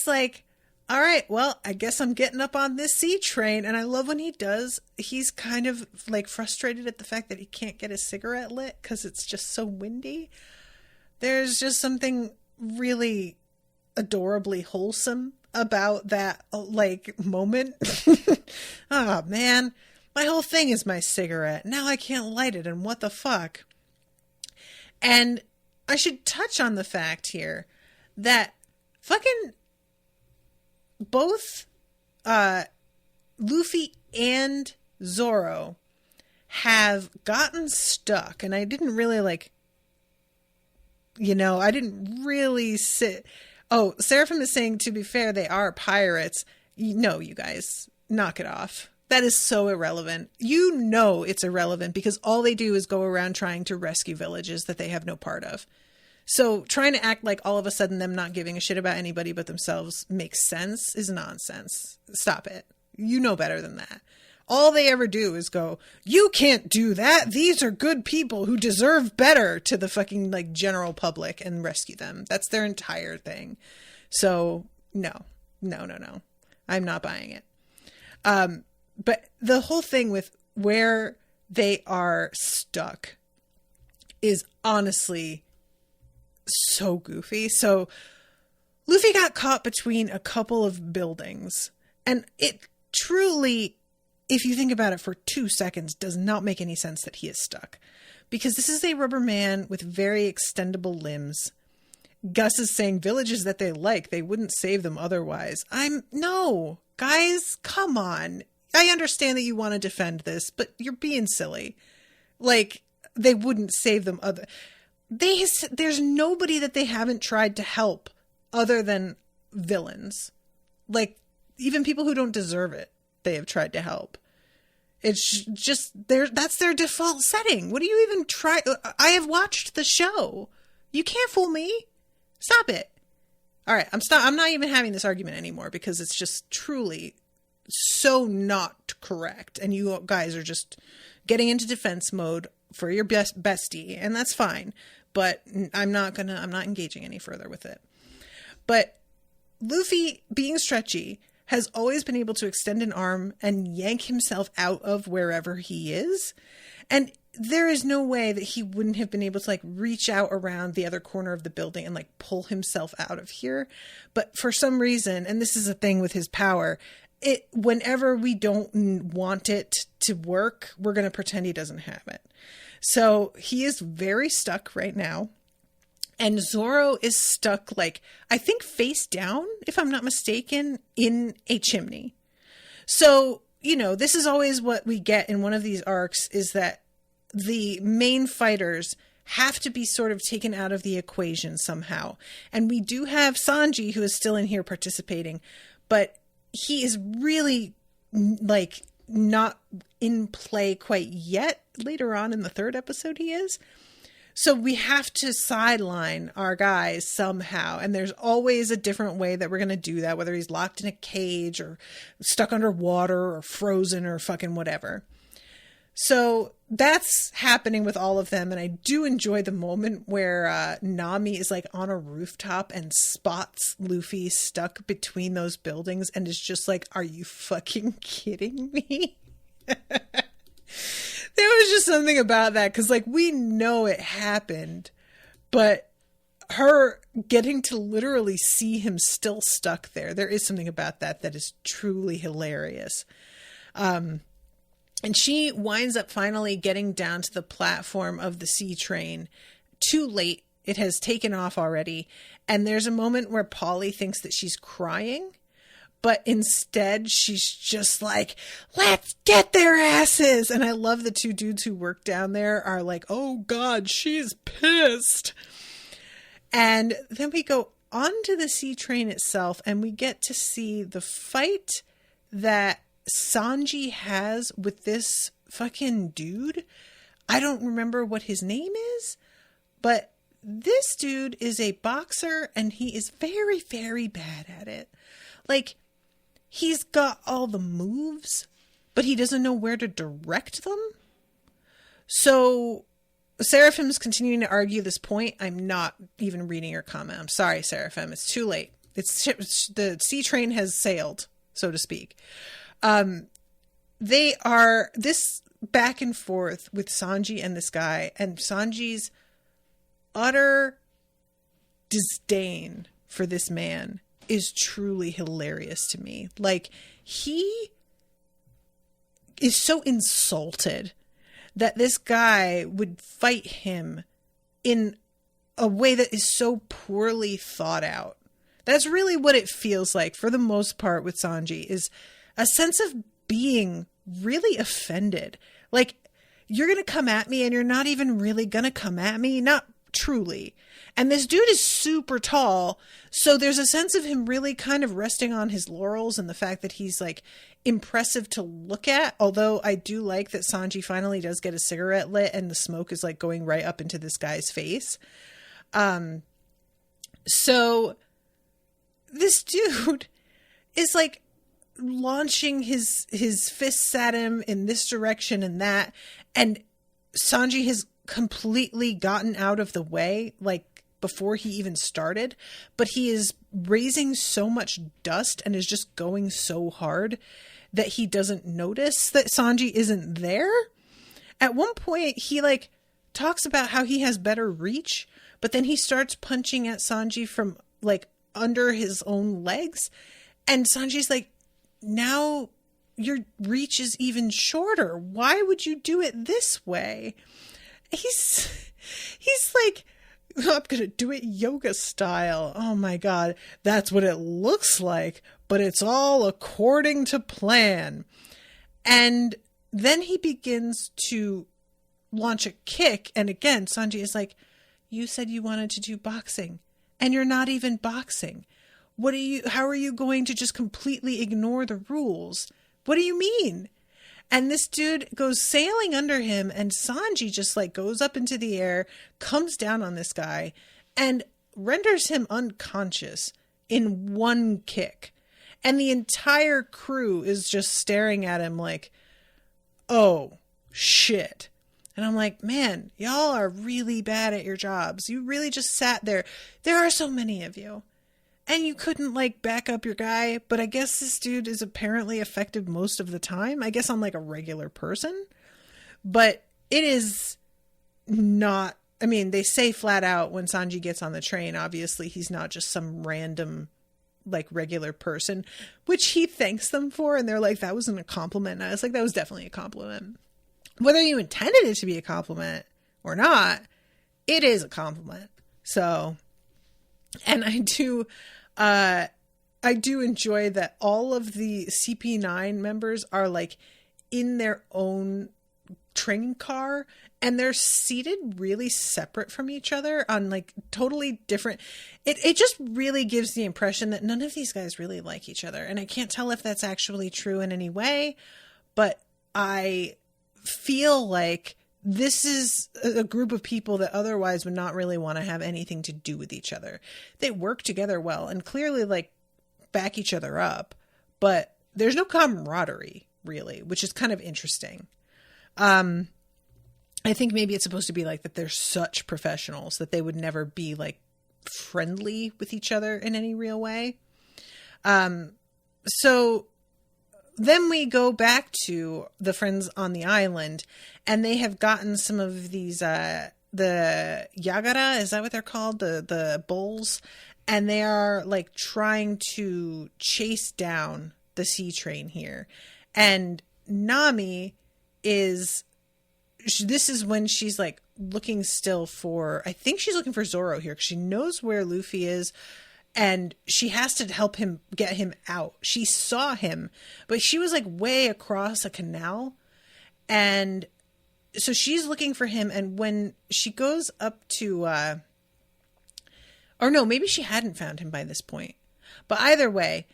like, all right, well, I guess I'm getting up on this sea train. And I love when he does. He's kind of like frustrated at the fact that he can't get his cigarette lit because it's just so windy. There's just something really adorably wholesome about that like moment. Oh man, my whole thing is my cigarette. Now I can't light it, and what the fuck? And I should touch on the fact here that fucking both Luffy and Zoro have gotten stuck, and I didn't really I didn't really sit. Oh, Seraphim is saying, to be fair, they are pirates. No, you guys, knock it off. That is so irrelevant. You know it's irrelevant because all they do is go around trying to rescue villages that they have no part of. So trying to act like all of a sudden them not giving a shit about anybody but themselves makes sense is nonsense. Stop it. You know better than that. All they ever do is go, you can't do that. These are good people who deserve better, to the fucking like general public, and rescue them. That's their entire thing. So no. I'm not buying it. But the whole thing with where they are stuck is honestly so goofy. So Luffy got caught between a couple of buildings, and it truly, if you think about it for 2 seconds, does not make any sense that he is stuck, because this is a rubber man with very extendable limbs. Gus is saying villages that they like, they wouldn't save them otherwise. No, guys, come on. I understand that you want to defend this, but you're being silly. Like, they wouldn't save them there's nobody that they haven't tried to help other than villains. Like, even people who don't deserve it, they have tried to help. It's just that's their default setting. What do you even try? I have watched the show. You can't fool me. Stop it. All right, I'm not even having this argument anymore because it's just truly so not correct. And you guys are just getting into defense mode for your bestie, and that's fine. But I'm not engaging any further with it. But Luffy, being stretchy, has always been able to extend an arm and yank himself out of wherever he is. And there is no way that he wouldn't have been able to like reach out around the other corner of the building and like pull himself out of here. But for some reason, and this is a thing with his power, whenever we don't want it to work, we're going to pretend he doesn't have it. So he is very stuck right now. And Zoro is stuck, like, I think face down, if I'm not mistaken, in a chimney. So, you know, this is always what we get in one of these arcs, is that the main fighters have to be sort of taken out of the equation somehow. And we do have Sanji, who is still in here participating, but he is really, like, not in play quite yet. Later on in the third episode he is. So we have to sideline our guys somehow. And there's always a different way that we're going to do that, whether he's locked in a cage or stuck underwater or frozen or fucking whatever. So that's happening with all of them. And I do enjoy the moment where Nami is like on a rooftop and spots Luffy stuck between those buildings and is just like, are you fucking kidding me? There was just something about that, because like we know it happened, but her getting to literally see him still stuck there is something about that is truly hilarious. And she winds up finally getting down to the platform of the sea train. Too late. It has taken off already. And there's a moment where Polly thinks that she's crying. But instead, she's just like, let's get their asses. And I love the two dudes who work down there are like, oh, God, she's pissed. And then we go onto the sea train itself and we get to see the fight that Sanji has with this fucking dude. I don't remember what his name is, but this dude is a boxer and he is very, very bad at it. Like, he's got all the moves, but he doesn't know where to direct them. So Seraphim's continuing to argue this point. I'm not even reading your comment. I'm sorry, Seraphim. It's too late. The sea train has sailed, so to speak. They are this back and forth with Sanji and this guy, and Sanji's utter disdain for this man is truly hilarious to me. Like, he is so insulted that this guy would fight him in a way that is so poorly thought out. That's really what it feels like for the most part with Sanji, is a sense of being really offended. Like, you're going to come at me and you're not even really going to come at me. Not truly. And this dude is super tall. So there's a sense of him really kind of resting on his laurels and the fact that he's like impressive to look at. Although I do like that Sanji finally does get a cigarette lit and the smoke is like going right up into this guy's face. So this dude is like launching his fists at him in this direction and that. And Sanji has completely gotten out of the way, like, before he even started, but he is raising so much dust and is just going so hard that he doesn't notice that Sanji isn't there. At one point, he like talks about how he has better reach, but then he starts punching at Sanji from like under his own legs. And Sanji's like, now your reach is even shorter. Why would you do it this way? He's like, I'm going to do it yoga style. Oh my God. That's what it looks like, but it's all according to plan. And then he begins to launch a kick. And again, Sanji is like, you said you wanted to do boxing and you're not even boxing. How are you going to just completely ignore the rules? What do you mean? And this dude goes sailing under him, and Sanji just like goes up into the air, comes down on this guy, and renders him unconscious in one kick. And the entire crew is just staring at him like, oh, shit. And I'm like, man, y'all are really bad at your jobs. You really just sat there. There are so many of you. And you couldn't, like, back up your guy. But I guess this dude is apparently effective most of the time. I guess I'm, like, a regular person. But it is not... I mean, they say flat out when Sanji gets on the train, obviously he's not just some random, like, regular person. Which he thanks them for. And they're like, that wasn't a compliment. And I was like, that was definitely a compliment. Whether you intended it to be a compliment or not, it is a compliment. So, and I do enjoy that all of the CP9 members are like in their own train car, and they're seated really separate from each other on like totally different. It just really gives the impression that none of these guys really like each other. And I can't tell if that's actually true in any way, but I feel like this is a group of people that otherwise would not really want to have anything to do with each other. They work together well and clearly like back each other up, but there's no camaraderie really, which is kind of interesting. I think maybe it's supposed to be like that they're such professionals that they would never be like friendly with each other in any real way. So then we go back to the friends on the island, and they have gotten some of these, the Yagara, is that what they're called? The bulls. And they are like trying to chase down the sea train here. And Nami this is when she's like looking still for, I think she's looking for Zoro here because she knows where Luffy is. And she has to help him get him out. She saw him, but she was like way across a canal. And so she's looking for him. And when she goes up to, or no, maybe she hadn't found him by this point. But either way,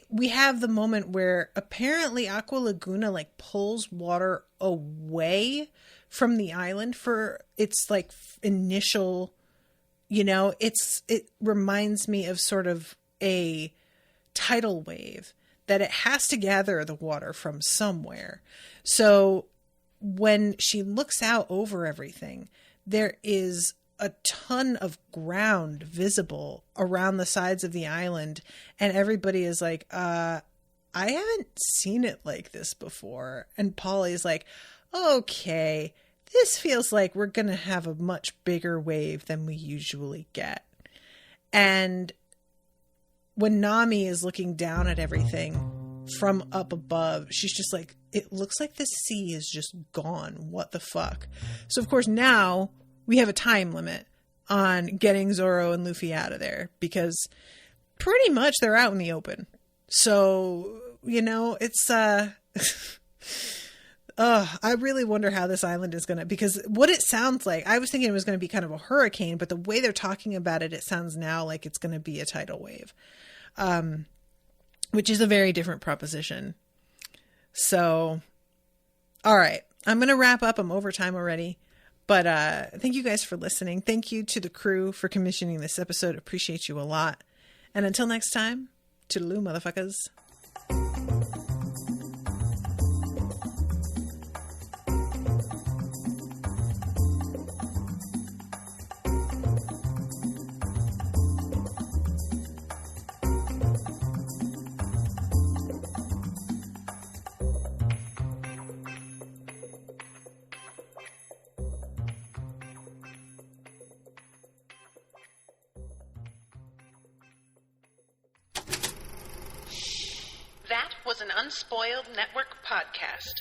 we have the moment where apparently Aqua Laguna like pulls water away from the island for its like initial, you know, it reminds me of sort of a tidal wave that it has to gather the water from somewhere. So when she looks out over everything, there is a ton of ground visible around the sides of the island. And everybody is like, I haven't seen it like this before. And Polly's like, okay, this feels like we're going to have a much bigger wave than we usually get. And when Nami is looking down at everything from up above, she's just like, it looks like the sea is just gone. What the fuck? So, of course, now we have a time limit on getting Zoro and Luffy out of there because pretty much they're out in the open. So, you know, it's... I really wonder how this island is going to, because what it sounds like, I was thinking it was going to be kind of a hurricane, but the way they're talking about it, it sounds now like it's going to be a tidal wave, which is a very different proposition. So, all right, I'm going to wrap up. I'm over time already, but thank you guys for listening. Thank you to the crew for commissioning this episode. Appreciate you a lot. And until next time, toodaloo, motherfuckers. That was an Unspoiled Network podcast.